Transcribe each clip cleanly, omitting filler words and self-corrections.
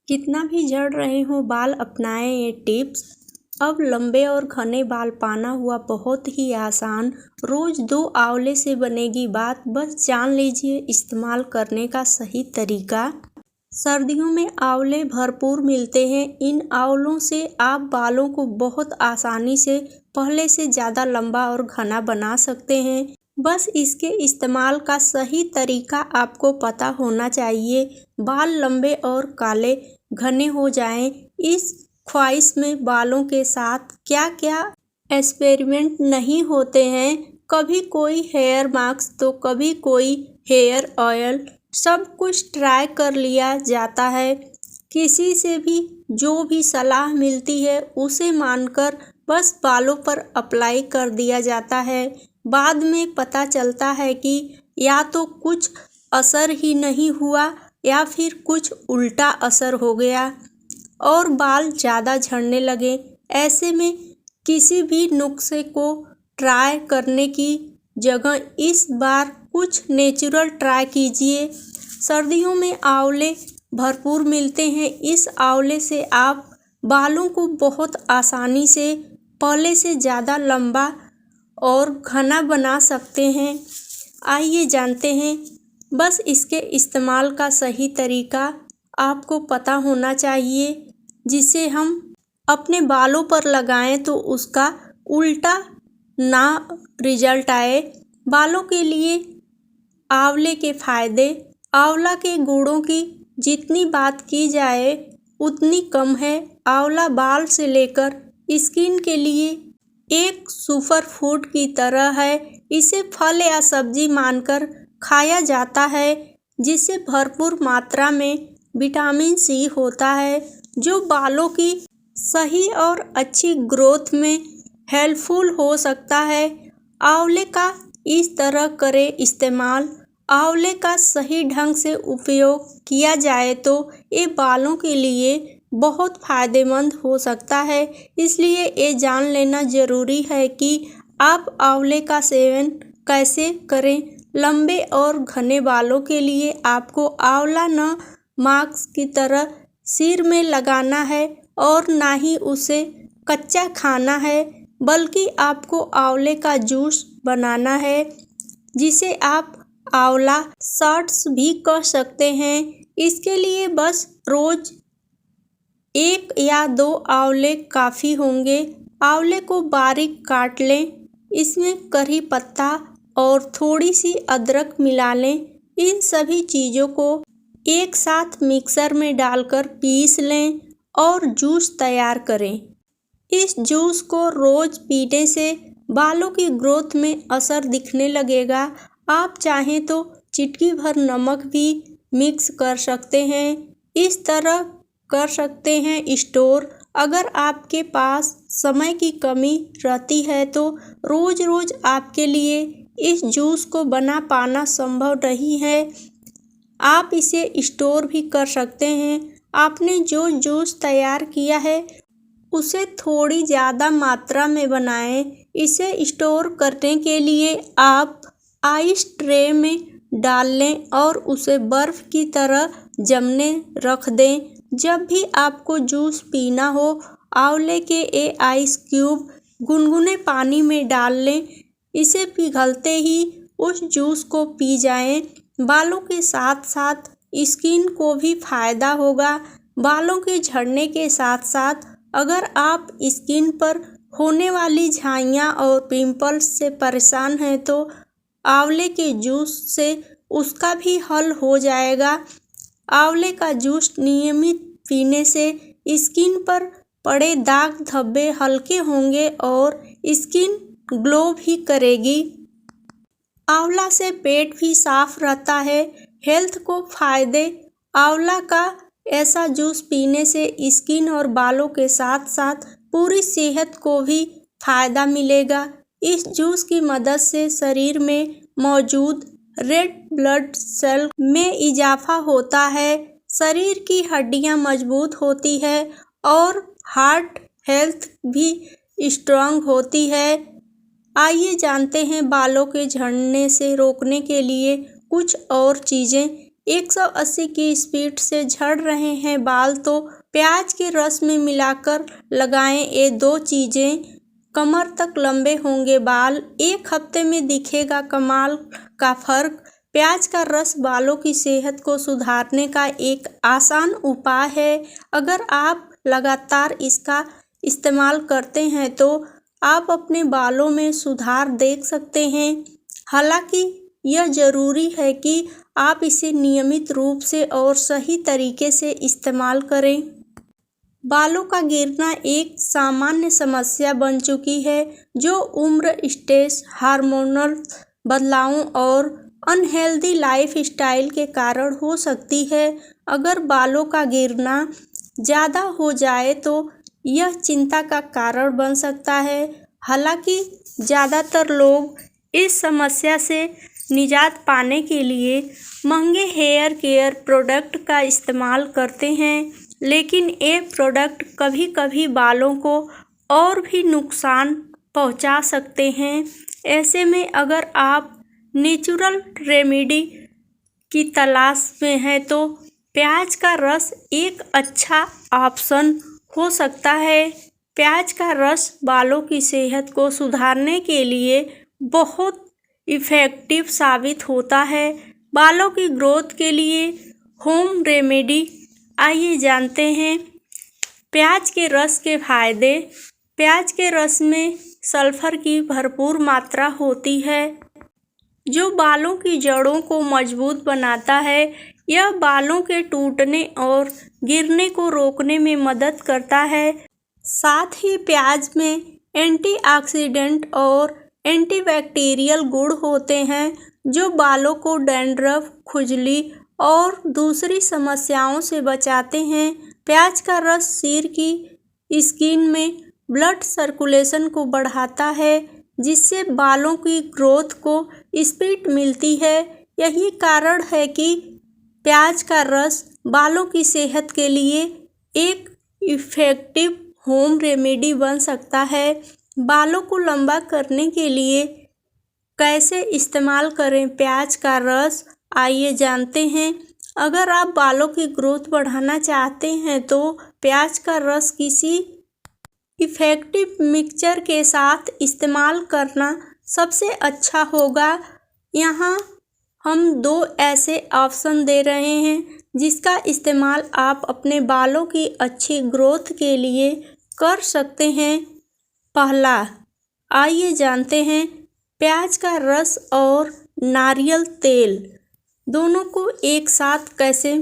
कितना भी झड़ रहे हों बाल, अपनाएं ये टिप्स। अब लंबे और घने बाल पाना हुआ बहुत ही आसान। रोज 2 आंवले से बनेगी बात, बस जान लीजिए इस्तेमाल करने का सही तरीका। सर्दियों में आंवले भरपूर मिलते हैं। इन आंवलों से आप बालों को बहुत आसानी से पहले से ज़्यादा लंबा और घना बना सकते हैं। बस इसके इस्तेमाल का सही तरीका आपको पता होना चाहिए। बाल लंबे और काले घने हो जाएं, इस ख्वाहिश में बालों के साथ क्या क्या एक्सपेरिमेंट नहीं होते हैं। कभी कोई हेयर मास्क तो कभी कोई हेयर ऑयल, सब कुछ ट्राई कर लिया जाता है। किसी से भी जो भी सलाह मिलती है उसे मानकर बस बालों पर अप्लाई कर दिया जाता है। बाद में पता चलता है कि या तो कुछ असर ही नहीं हुआ या फिर कुछ उल्टा असर हो गया और बाल ज़्यादा झड़ने लगे। ऐसे में किसी भी नुस्खे को ट्राई करने की जगह इस बार कुछ नेचुरल ट्राई कीजिए। सर्दियों में आंवले भरपूर मिलते हैं। इस आंवले से आप बालों को बहुत आसानी से पहले से ज़्यादा लंबा और घना बना सकते हैं। आइए जानते हैं। बस इसके इस्तेमाल का सही तरीका आपको पता होना चाहिए, जिसे हम अपने बालों पर लगाएं तो उसका उल्टा ना रिजल्ट आए। बालों के लिए आंवले के फायदे। आंवला के गुणों की जितनी बात की जाए उतनी कम है। आंवला बाल से लेकर स्किन के लिए एक सुपर फूड की तरह है। इसे फल या सब्जी मानकर खाया जाता है, जिससे भरपूर मात्रा में विटामिन सी होता है, जो बालों की सही और अच्छी ग्रोथ में हेल्पफुल हो सकता है। आंवले का इस तरह करें इस्तेमाल। आंवले का सही ढंग से उपयोग किया जाए तो ये बालों के लिए बहुत फायदेमंद हो सकता है। इसलिए ये जान लेना ज़रूरी है कि आप आंवले का सेवन कैसे करें। लंबे और घने बालों के लिए आपको आंवला न मास्क की तरह सिर में लगाना है और ना ही उसे कच्चा खाना है, बल्कि आपको आंवले का जूस बनाना है, जिसे आप आंवला शॉट्स भी कह सकते हैं। इसके लिए बस रोज 1 या 2 आंवले काफ़ी होंगे। आंवले को बारीक काट लें, इसमें करी पत्ता और थोड़ी सी अदरक मिला लें। इन सभी चीज़ों को एक साथ मिक्सर में डालकर पीस लें और जूस तैयार करें। इस जूस को रोज पीने से बालों की ग्रोथ में असर दिखने लगेगा। आप चाहें तो चिटकी भर नमक भी मिक्स कर सकते हैं। इस तरह कर सकते हैं स्टोर। अगर आपके पास समय की कमी रहती है तो रोज रोज आपके लिए इस जूस को बना पाना संभव नहीं है। आप इसे स्टोर भी कर सकते हैं। आपने जो जूस तैयार किया है उसे थोड़ी ज़्यादा मात्रा में बनाएं। इसे स्टोर करने के लिए आप आइस ट्रे में डाल लें और उसे बर्फ़ की तरह जमने रख दें। जब भी आपको जूस पीना हो, आंवले के ये आइस क्यूब गुनगुने पानी में डाल लें। इसे पिघलते ही उस जूस को पी जाएं। बालों के साथ साथ स्किन को भी फायदा होगा। बालों के झड़ने के साथ साथ अगर आप स्किन पर होने वाली झाइयाँ और पिंपल्स से परेशान हैं तो आंवले के जूस से उसका भी हल हो जाएगा। आंवले का जूस नियमित पीने से स्किन पर पड़े दाग धब्बे हल्के होंगे और स्किन ग्लो भी करेगी। आंवला से पेट भी साफ रहता है। हेल्थ को फायदे। आंवला का ऐसा जूस पीने से स्किन और बालों के साथ साथ पूरी सेहत को भी फायदा मिलेगा। इस जूस की मदद से शरीर में मौजूद रेड ब्लड सेल में इजाफा होता है, शरीर की हड्डियां मजबूत होती है और हार्ट हेल्थ भी स्ट्रांग होती है। आइए जानते हैं बालों के झड़ने से रोकने के लिए कुछ और चीज़ें। 180 की स्पीड से झड़ रहे हैं बाल तो प्याज के रस में मिलाकर लगाएं। ये दो चीज़ें, कमर तक लंबे होंगे बाल, 1 हफ्ते में दिखेगा कमाल का फर्क। प्याज का रस बालों की सेहत को सुधारने का एक आसान उपाय है। अगर आप लगातार इसका इस्तेमाल करते हैं तो आप अपने बालों में सुधार देख सकते हैं। हालांकि यह ज़रूरी है कि आप इसे नियमित रूप से और सही तरीके से इस्तेमाल करें। बालों का गिरना एक सामान्य समस्या बन चुकी है जो उम्र, स्ट्रेस, हार्मोनल बदलावों और अनहेल्दी लाइफस्टाइल के कारण हो सकती है। अगर बालों का गिरना ज़्यादा हो जाए तो यह चिंता का कारण बन सकता है। हालांकि ज़्यादातर लोग इस समस्या से निजात पाने के लिए महंगे हेयर केयर प्रोडक्ट का इस्तेमाल करते हैं, लेकिन ये प्रोडक्ट कभी कभी बालों को और भी नुकसान पहुंचा सकते हैं। ऐसे में अगर आप नेचुरल रेमेडी की तलाश में हैं तो प्याज का रस एक अच्छा ऑप्शन हो सकता है। प्याज का रस बालों की सेहत को सुधारने के लिए बहुत इफ़ेक्टिव साबित होता है। बालों की ग्रोथ के लिए होम रेमेडी, आइए जानते हैं प्याज के रस के फायदे। प्याज के रस में सल्फर की भरपूर मात्रा होती है जो बालों की जड़ों को मजबूत बनाता है। यह बालों के टूटने और गिरने को रोकने में मदद करता है। साथ ही प्याज में एंटीऑक्सीडेंट और एंटीबैक्टीरियल गुण होते हैं जो बालों को डैंड्रफ, खुजली और दूसरी समस्याओं से बचाते हैं। प्याज का रस सिर की स्किन में ब्लड सर्कुलेशन को बढ़ाता है जिससे बालों की ग्रोथ को स्पीड मिलती है। यही कारण है कि प्याज का रस बालों की सेहत के लिए एक इफ़ेक्टिव होम रेमेडी बन सकता है। बालों को लंबा करने के लिए कैसे इस्तेमाल करें प्याज का रस, आइए जानते हैं। अगर आप बालों की ग्रोथ बढ़ाना चाहते हैं तो प्याज का रस किसी इफ़ेक्टिव मिक्सचर के साथ इस्तेमाल करना सबसे अच्छा होगा। यहाँ हम 2 ऐसे ऑप्शन दे रहे हैं जिसका इस्तेमाल आप अपने बालों की अच्छी ग्रोथ के लिए कर सकते हैं। पहला, आइए जानते हैं प्याज का रस और नारियल तेल दोनों को एक साथ कैसे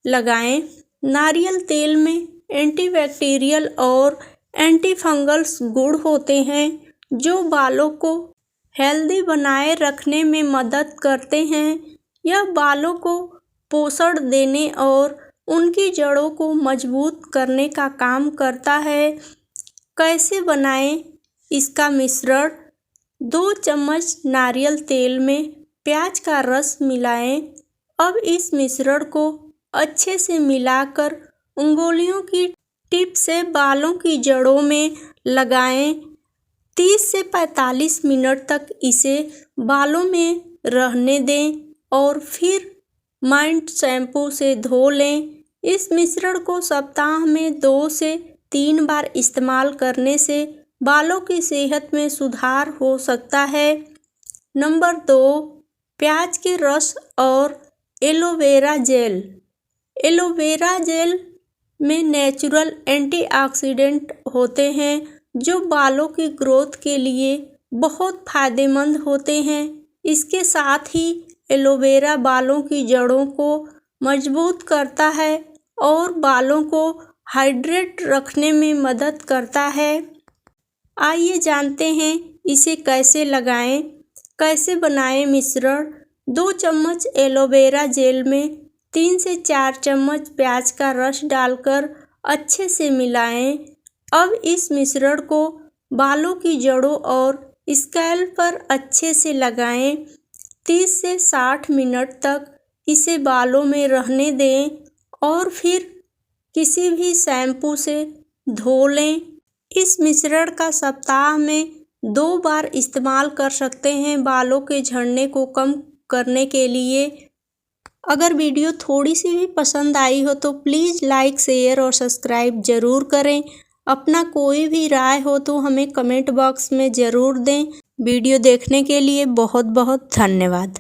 लगाएं। नारियल तेल में एंटीबैक्टीरियल और एंटीफंगल्स गुण होते हैं जो बालों को हेल्दी बनाए रखने में मदद करते हैं। यह बालों को पोषण देने और उनकी जड़ों को मजबूत करने का काम करता है। कैसे बनाएं इसका मिश्रण। 2 चम्मच नारियल तेल में प्याज का रस मिलाएं। अब इस मिश्रण को अच्छे से मिलाकर उंगलियों की टिप से बालों की जड़ों में लगाएं। 30 से 45 मिनट तक इसे बालों में रहने दें और फिर माइल्ड शैम्पू से धो लें। इस मिश्रण को सप्ताह में 2 से 3 बार इस्तेमाल करने से बालों की सेहत में सुधार हो सकता है। नंबर 2, प्याज के रस और एलोवेरा जेल। एलोवेरा जेल में नेचुरल एंटीऑक्सीडेंट होते हैं जो बालों की ग्रोथ के लिए बहुत फायदेमंद होते हैं। इसके साथ ही एलोवेरा बालों की जड़ों को मजबूत करता है और बालों को हाइड्रेट रखने में मदद करता है। आइए जानते हैं इसे कैसे लगाएं। कैसे बनाएं मिश्रण। 2 चम्मच एलोवेरा जेल में 3 से 4 चम्मच प्याज का रस डालकर अच्छे से मिलाएं। अब इस मिश्रण को बालों की जड़ों और स्कैल्प पर अच्छे से लगाएं। 30 से 60 मिनट तक इसे बालों में रहने दें और फिर किसी भी शैम्पू से धो लें। इस मिश्रण का सप्ताह में 2 बार इस्तेमाल कर सकते हैं बालों के झड़ने को कम करने के लिए। अगर वीडियो थोड़ी सी भी पसंद आई हो तो प्लीज़ लाइक, शेयर और सब्सक्राइब ज़रूर करें। अपना कोई भी राय हो तो हमें कमेंट बॉक्स में ज़रूर दें। वीडियो देखने के लिए बहुत बहुत धन्यवाद।